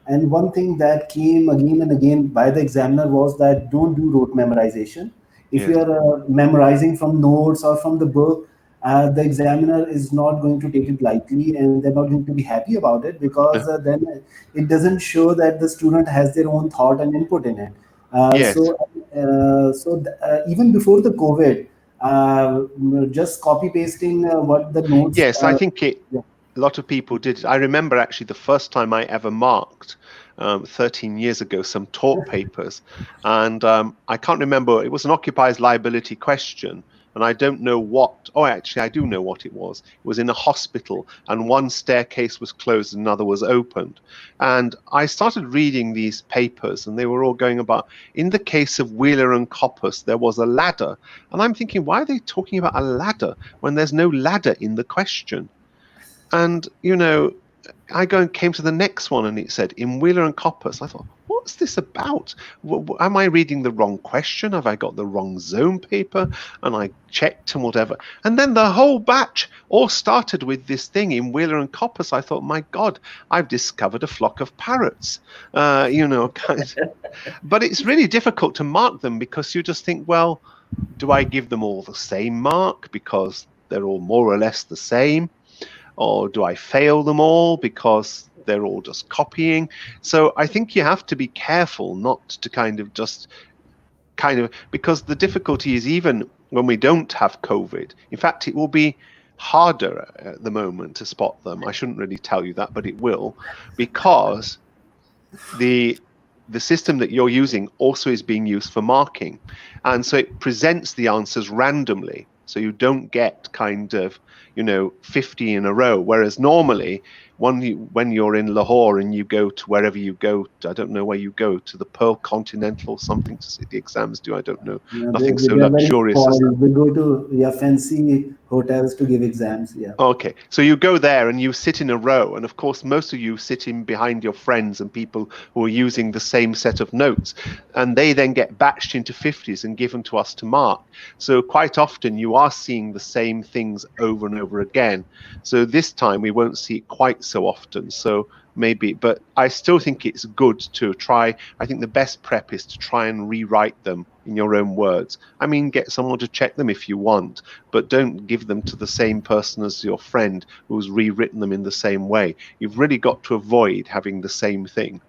And one thing that came again and again by the examiner was that don't do rote memorization. If Yes. you are memorizing from notes or from the book, the examiner is not going to take it lightly, and they're not going to be happy about it, because then it doesn't show that the student has their own thought and input in it. Yes. Even before the COVID, just copy pasting what the notes. Yes, I think a lot of people did. I remember actually the first time I ever marked 13 years ago some taught papers, and I can't remember. It was an occupiers liability question, and I don't know what. Oh, actually, I do know what it was. It was in a hospital, and one staircase was closed, and another was opened. And I started reading these papers, and they were all going about. In the case of Wheeler and Coppice, there was a ladder, and I'm thinking, why are they talking about a ladder when there's no ladder in the question? And, I came to the next one, and it said, in Wheeler and Coppice. I thought, what's this about? Am I reading the wrong question? Have I got the wrong zone paper? And I checked and whatever. And then the whole batch all started with this thing in Wheeler and Coppice. I thought, my God, I've discovered a flock of parrots, But it's really difficult to mark them, because you just think, well, do I give them all the same mark because they're all more or less the same? Or do I fail them all because they're all just copying? So I think you have to be careful not to because the difficulty is, even when we don't have COVID, in fact, it will be harder at the moment to spot them. I shouldn't really tell you that, but it will, because the system that you're using also is being used for marking. And so it presents the answers randomly. So you don't get 50 in a row. Whereas normally, when you're in Lahore and you go to wherever you go, I don't know where you go, to the Pearl Continental or something to sit the exams, I don't know. Nothing so luxurious as that. We go to fancy hotels to give exams. Yeah. Okay, so you go there and you sit in a row, and of course most of you sit in behind your friends and people who are using the same set of notes, and they then get batched into 50s and given to us to mark. So quite often you are seeing the same things over and over again. So this time we won't see it quite so often. So maybe, but I still think it's good to try. I think the best prep is to try and rewrite them in your own words. I mean, get someone to check them if you want, but don't give them to the same person as your friend who's rewritten them in the same way. You've really got to avoid having the same thing.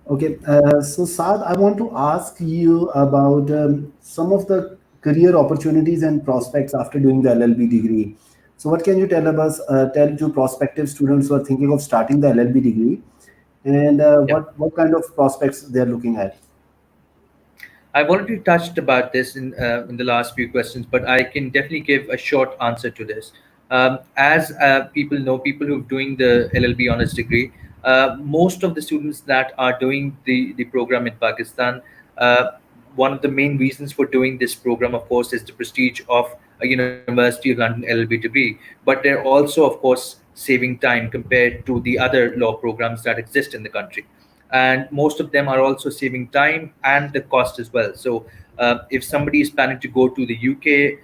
Okay, so Saad, I want to ask you about some of the career opportunities and prospects after doing the LLB degree. So what can you tell to prospective students who are thinking of starting the LLB degree, and what kind of prospects they're looking at? I've already touched about this in the last few questions, but I can definitely give a short answer to this. As people know, people who are doing the LLB honors degree, most of the students that are doing the program in Pakistan, one of the main reasons for doing this program, of course, is the prestige of a University of London LLB degree. But they're also, of course, saving time compared to the other law programs that exist in the country. And most of them are also saving time and the cost as well. So if somebody is planning to go to the UK,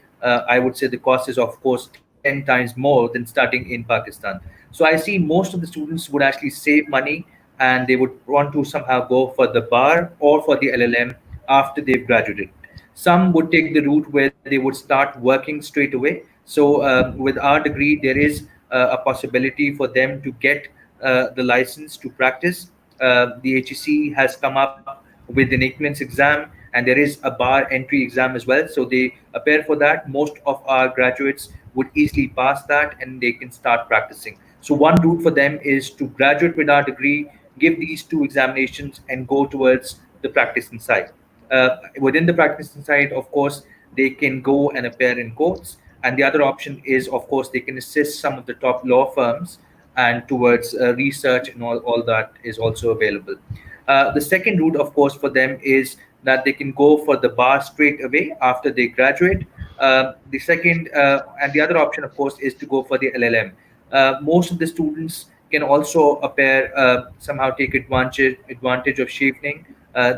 I would say the cost is, of course, 10 times more than studying in Pakistan. So I see most of the students would actually save money, and they would want to somehow go for the bar or for the LLM after they've graduated. Some would take the route where they would start working straight away. So with our degree, there is a possibility for them to get the license to practice. The HEC has come up with an enactments exam, and there is a bar entry exam as well. So they appear for that. Most of our graduates would easily pass that, and they can start practicing. So one route for them is to graduate with our degree, give these two examinations, and go towards the practicing side. Within the practicing side, of course, they can go and appear in courts. And the other option is, of course, they can assist some of the top law firms, and towards research and all that is also available. The second route, of course, for them is that they can go for the bar straight away after they graduate. The second and the other option, of course, is to go for the LLM. Most of the students can also appear, somehow take advantage of shaping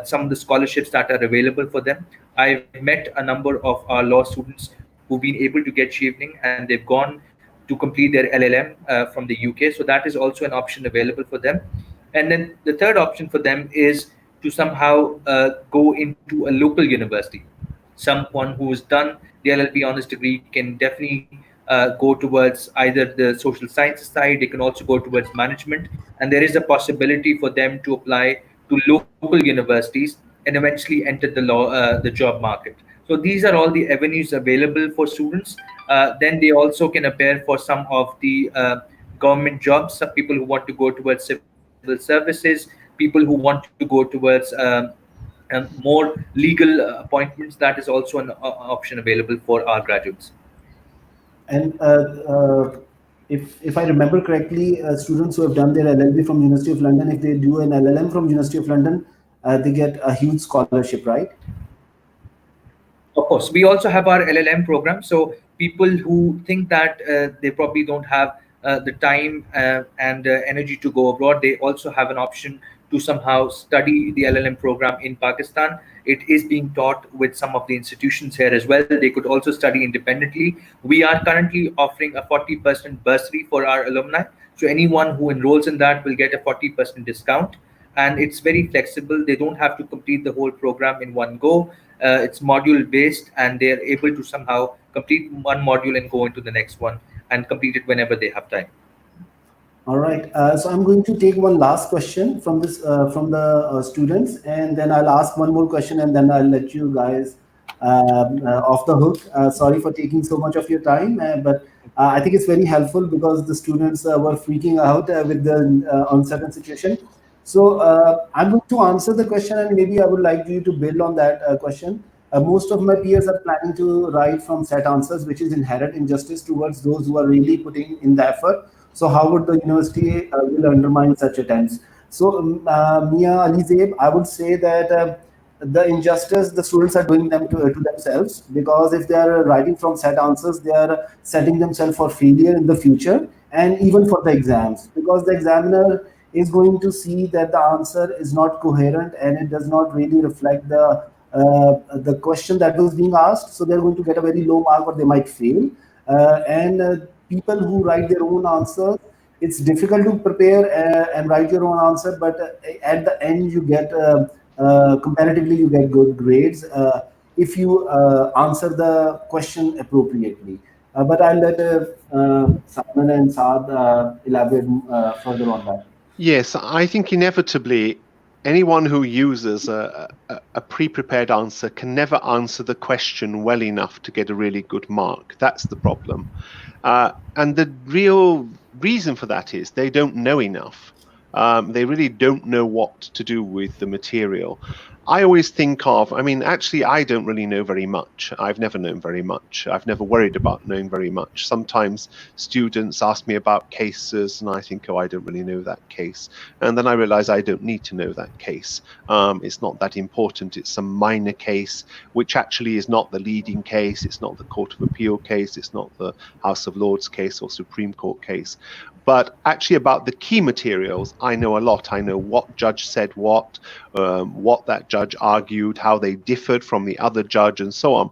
some of the scholarships that are available for them. I've met a number of our law students who've been able to get shaping, and they've gone to complete their LLM from the UK. So that is also an option available for them. And then the third option for them is to somehow go into a local university. Someone who's done the LLB honors degree can definitely go towards either the social sciences side. They can also go towards management, and there is a possibility for them to apply to local universities and eventually enter the job market. So these are all the avenues available for students. Then they also can appear for some of the government jobs. Some people who want to go towards civil services, people who want to go towards more legal appointments. That is also an option available for our graduates. And if I remember correctly, students who have done their LLB from University of London, if they do an LLM from University of London, they get a huge scholarship, right? Of course, we also have our LLM program. So people who think that they probably don't have the time and energy to go abroad, they also have an option to somehow study the LLM program in Pakistan. It is being taught with some of the institutions here as well. They could also study independently. We are currently offering a 40% bursary for our alumni. So anyone who enrolls in that will get a 40% discount, and it's very flexible. They don't have to complete the whole program in one go. It's module based, and they're able to somehow complete one module and go into the next one and complete it whenever they have time. All right. So I'm going to take one last question from this from the students, and then I'll ask one more question, and then I'll let you guys off the hook. Sorry for taking so much of your time, but I think it's very helpful because the students were freaking out with the uncertain situation. So I'm going to answer the question, and maybe I would like you to build on that question. Most of my peers are planning to write from set answers, which is inherent injustice towards those who are really putting in the effort. So how would the university will undermine such attempts? So Mia Alizeb, I would say that the injustice the students are doing them to themselves, because if they are writing from set answers, they are setting themselves for failure in the future and even for the exams, because the examiner is going to see that the answer is not coherent and it does not really reflect the question that was being asked. So they're going to get a very low mark or they might fail. And people who write their own answers, it's difficult to prepare and write your own answer, but at the end you get comparatively you get good grades if you answer the question appropriately. But I'll let Simon and Saad elaborate further on that. Yes, I think inevitably anyone who uses a pre-prepared answer can never answer the question well enough to get a really good mark. That's the problem. And the real reason for that is they don't know enough. They really don't know what to do with the material. I always think of, I mean, actually, I don't really know very much. I've never known very much. I've never worried about knowing very much. Sometimes students ask me about cases and I think, oh, I don't really know that case. And then I realize I don't need to know that case. It's not that important. It's some minor case, which actually is not the leading case. It's not the Court of Appeal case. It's not the House of Lords case or Supreme Court case. But actually about the key materials, I know a lot. I know what judge said what that judge argued, how they differed from the other judge, and so on.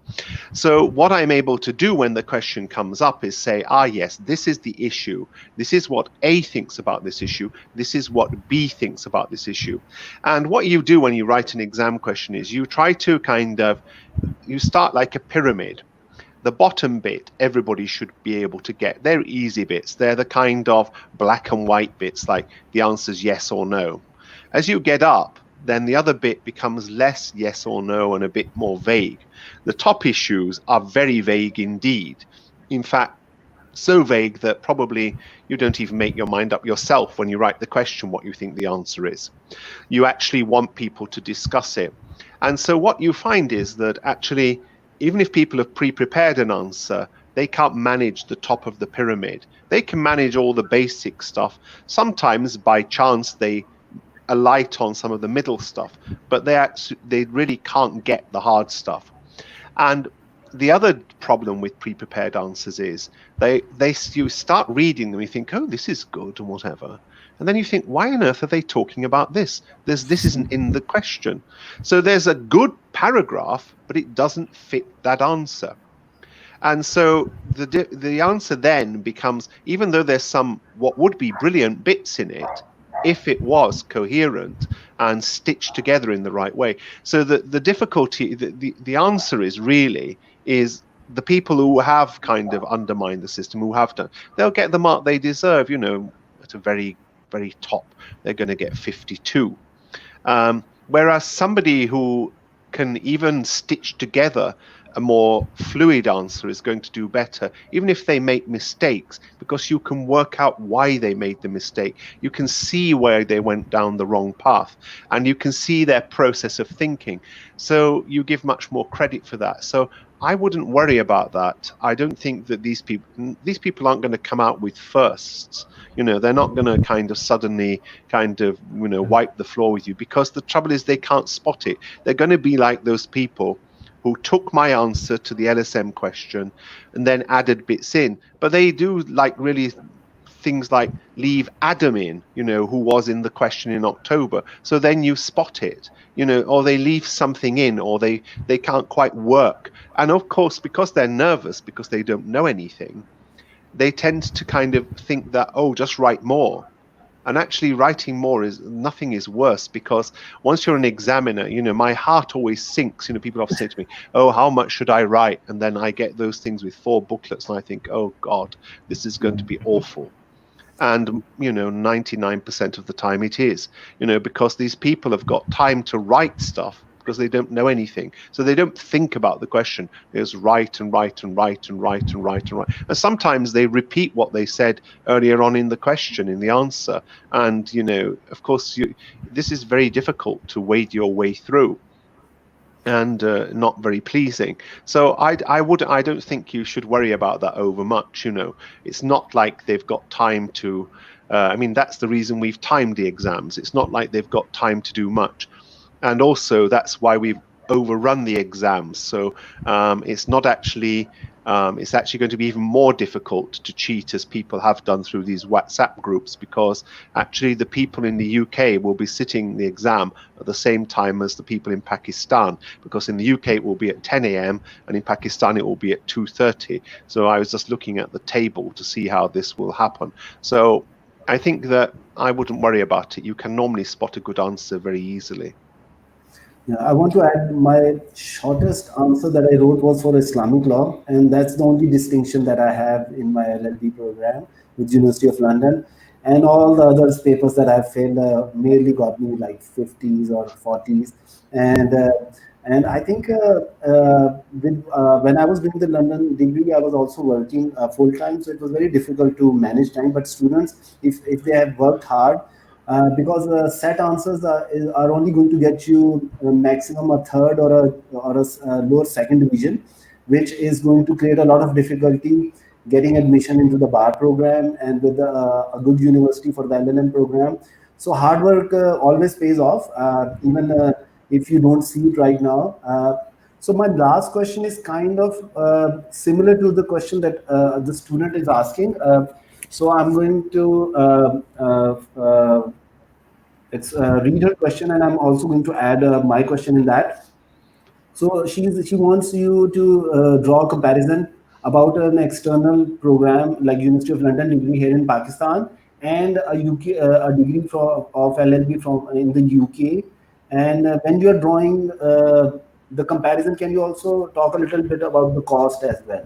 So what I'm able to do when the question comes up is say, yes, this is the issue. This is what A thinks about this issue. This is what B thinks about this issue. And what you do when you write an exam question is you try to you start like a pyramid. The bottom bit, everybody should be able to get. They're easy bits. They're the kind of black and white bits, like the answer's yes or no. As you get up, then the other bit becomes less yes or no and a bit more vague. The top issues are very vague indeed. In fact, so vague that probably you don't even make your mind up yourself when you write the question what you think the answer is. You actually want people to discuss it. And so what you find is that actually, even if people have pre-prepared an answer, they can't manage the top of the pyramid. They can manage all the basic stuff. Sometimes by chance they alight on some of the middle stuff, but they really can't get the hard stuff. And the other problem with pre-prepared answers is you start reading them, you think, oh, this is good and whatever. And then you think, why on earth are they talking about this? This isn't in the question. So there's a good paragraph, but it doesn't fit that answer. And so the answer then becomes, even though there's some what would be brilliant bits in it, if it was coherent and stitched together in the right way. So the difficulty, the answer is really is the people who have kind of undermined the system, who have done, they'll get the mark they deserve. You know, at a very, very top, they're going to get 52. Whereas somebody who can even stitch together a more fluid answer is going to do better, even if they make mistakes, because you can work out why they made the mistake. You can see where they went down the wrong path, and you can see their process of thinking. So you give much more credit for that. So I wouldn't worry about that. I don't think that these people aren't going to come out with firsts. You know, they're not going to kind of suddenly kind of, you know, wipe the floor with you, because the trouble is they can't spot it. They're going to be like those people who took my answer to the LSM question and then added bits in. But they do like really things like leave Adam in, you know, who was in the question in October. So then you spot it, you know, or they leave something in, or they can't quite work. And of course, because they're nervous, because they don't know anything, they tend to kind of think that, oh, just write more. And actually writing more is, nothing is worse, because once you're an examiner, you know, my heart always sinks. You know, people often say to me, oh, how much should I write? And then I get those things with 4 booklets and I think, oh God, this is going to be awful. And, you know, 99% of the time it is, you know, because these people have got time to write stuff because they don't know anything. So they don't think about the question. They just write and write and write and write and write and write. And sometimes they repeat what they said earlier on in the question, in the answer. And, you know, of course, this is very difficult to wade your way through, and not very pleasing. So I don't think you should worry about that over much. You know, it's not like they've got time to, I mean, that's the reason we've timed the exams. It's not like they've got time to do much. And also that's why we've overrun the exams. So it's not actually, it's actually going to be even more difficult to cheat, as people have done through these WhatsApp groups, because actually the people in the UK will be sitting the exam at the same time as the people in Pakistan, because in the UK it will be at 10 a.m. and in Pakistan it will be at 2:30. So I was just looking at the table to see how this will happen. So I think that I wouldn't worry about it. You can normally spot a good answer very easily. Yeah, I want to add, my shortest answer that I wrote was for Islamic law, and that's the only distinction that I have in my LLB program with University of London. And all the other papers that I've failed merely got me like 50s or 40s. And I think when I was doing the London degree, I was also working full time, so it was very difficult to manage time. But students, if they have worked hard, because set answers are only going to get you maximum a third or a lower second division, which is going to create a lot of difficulty getting admission into the bar program and with a good university for the LLM program. So hard work always pays off, even if you don't see it right now. So my last question is kind of similar to the question that the student is asking. So I'm going to read her question, and I'm also going to add my question in that. So she wants you to draw a comparison about an external program like University of London degree here in Pakistan and a UK a degree of LLB from in the UK. And when you are drawing the comparison, can you also talk a little bit about the cost as well?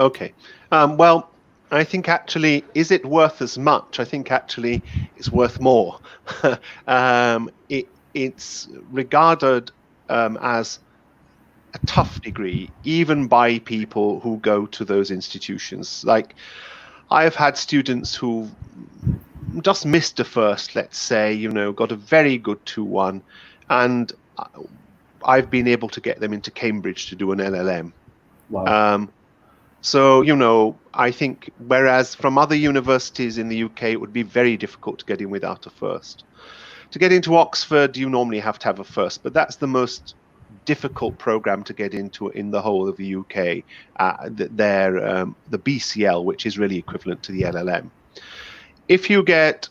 Okay. Well, I think actually, is it worth as much? I think actually it's worth more. It's regarded as a tough degree, even by people who go to those institutions. Like, I have had students who just missed a first, let's say, you know, got a very good 2-1, and I've been able to get them into Cambridge to do an LLM. Wow. So, you know, I think whereas from other universities in the UK, it would be very difficult to get in without a first. To get into Oxford, you normally have to have a first, but that's the most difficult program to get into in the whole of the UK. The BCL, which is really equivalent to the LLM. If you get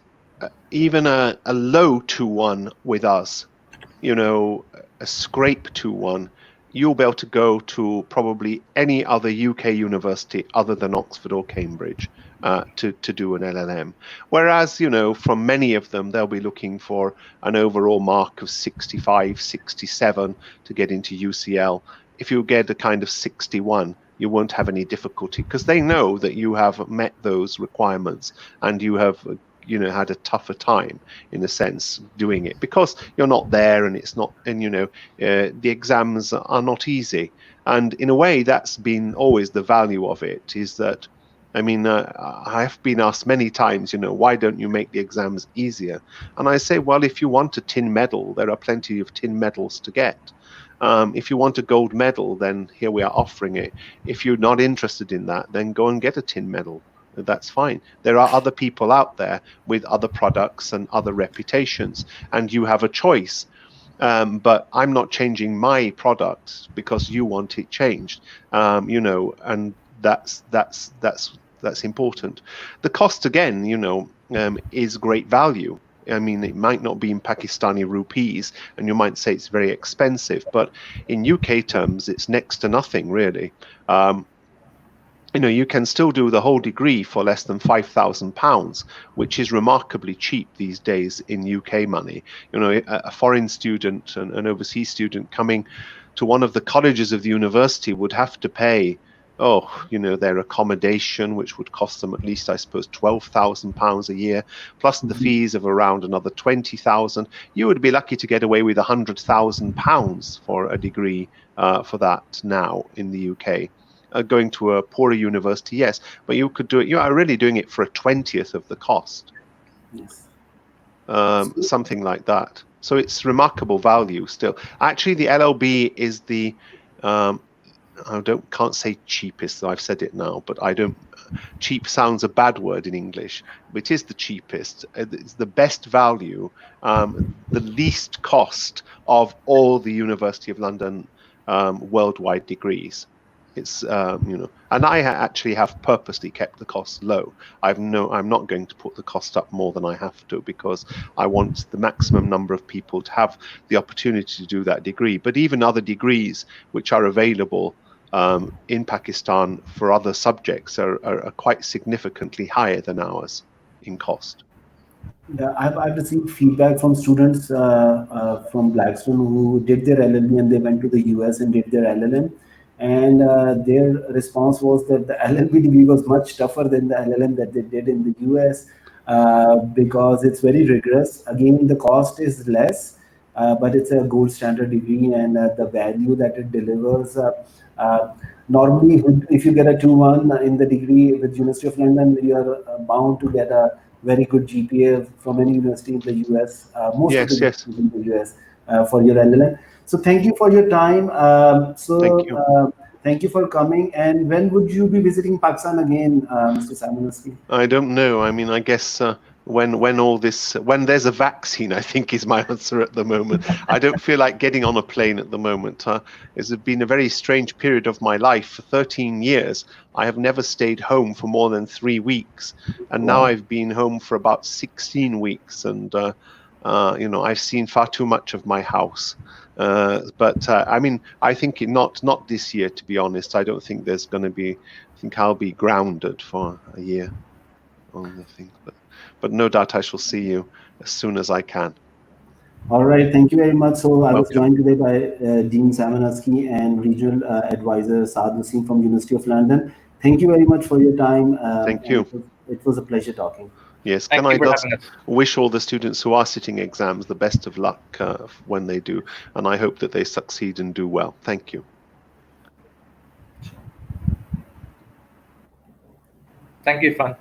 even a low 2-1 with us, you know, a scrape 2-1, you'll be able to go to probably any other UK university other than Oxford or Cambridge to do an LLM. Whereas, from many of them, they'll be looking for an overall mark of 65, 67 to get into UCL. If you get a kind of 61, you won't have any difficulty because they know that you have met those requirements and you have had a tougher time in a sense doing it because you're not there and it's not, and the exams are not easy. And in a way, that's been always the value of it, is that, I have been asked many times, why don't you make the exams easier? And I say, well, if you want a tin medal, there are plenty of tin medals to get. If you want a gold medal, then here we are offering it. If you're not interested in that, then go and get a tin medal. That's fine. There are other people out there with other products and other reputations, and you have a choice. But I'm not changing my product because you want it changed. And that's important. The cost, again, is great value. It might not be in Pakistani rupees, and you might say it's very expensive, but in UK terms, it's next to nothing, really. You can still do the whole degree for less than £5,000, which is remarkably cheap these days in UK money. A foreign student, an overseas student coming to one of the colleges of the university would have to pay their accommodation, which would cost them at least, I suppose, £12,000 a year, plus the fees of around another 20,000. You would be lucky to get away with £100,000 for a degree for that now in the UK. Going to a poorer university, yes, but you could do it. You are really doing it for a 20th of the cost. Yes. Something like that. So it's remarkable value still. Actually, the LLB is the can't say cheapest, though I've said it now, but cheap sounds a bad word in English, but it is the cheapest. It's the best value, the least cost of all the University of London worldwide degrees. It's and I actually have purposely kept the costs low. I'm not going to put the cost up more than I have to, because I want the maximum number of people to have the opportunity to do that degree. But even other degrees which are available in Pakistan for other subjects are quite significantly higher than ours in cost. Yeah, I've received feedback from students from Blackstone who did their LLB and they went to the US and did their LLM. And their response was that the LLB degree was much tougher than the LLM that they did in the US because it's very rigorous. Again, the cost is less, but it's a gold standard degree, and the value that it delivers. Normally, if you get a 2-1 in the degree with University of London, you are bound to get a very good GPA from any university in the US, most of the universities in the US for your LLM. So thank you for your time. Thank you for coming. And when would you be visiting Pakistan again, Mr. Salman Askey? I don't know. I guess when there's a vaccine, I think is my answer at the moment. I don't feel like getting on a plane at the moment. It's been a very strange period of my life. For 13 years, I have never stayed home for more than 3 weeks. And now I've been home for about 16 weeks. And, I've seen far too much of my house. But I think not this year, to be honest. I don't think there's going to be. I think I'll be grounded for a year on the thing. But no doubt I shall see you as soon as I can. All right, thank you very much. So I was joined today by Dean Salman Askey and Regional Advisor Saad Wasim from University of London. Thank you very much for your time. Thank you. It was a pleasure talking. Yes, can I just wish all the students who are sitting exams the best of luck when they do, and I hope that they succeed and do well. Thank you. Thank you, Irfan.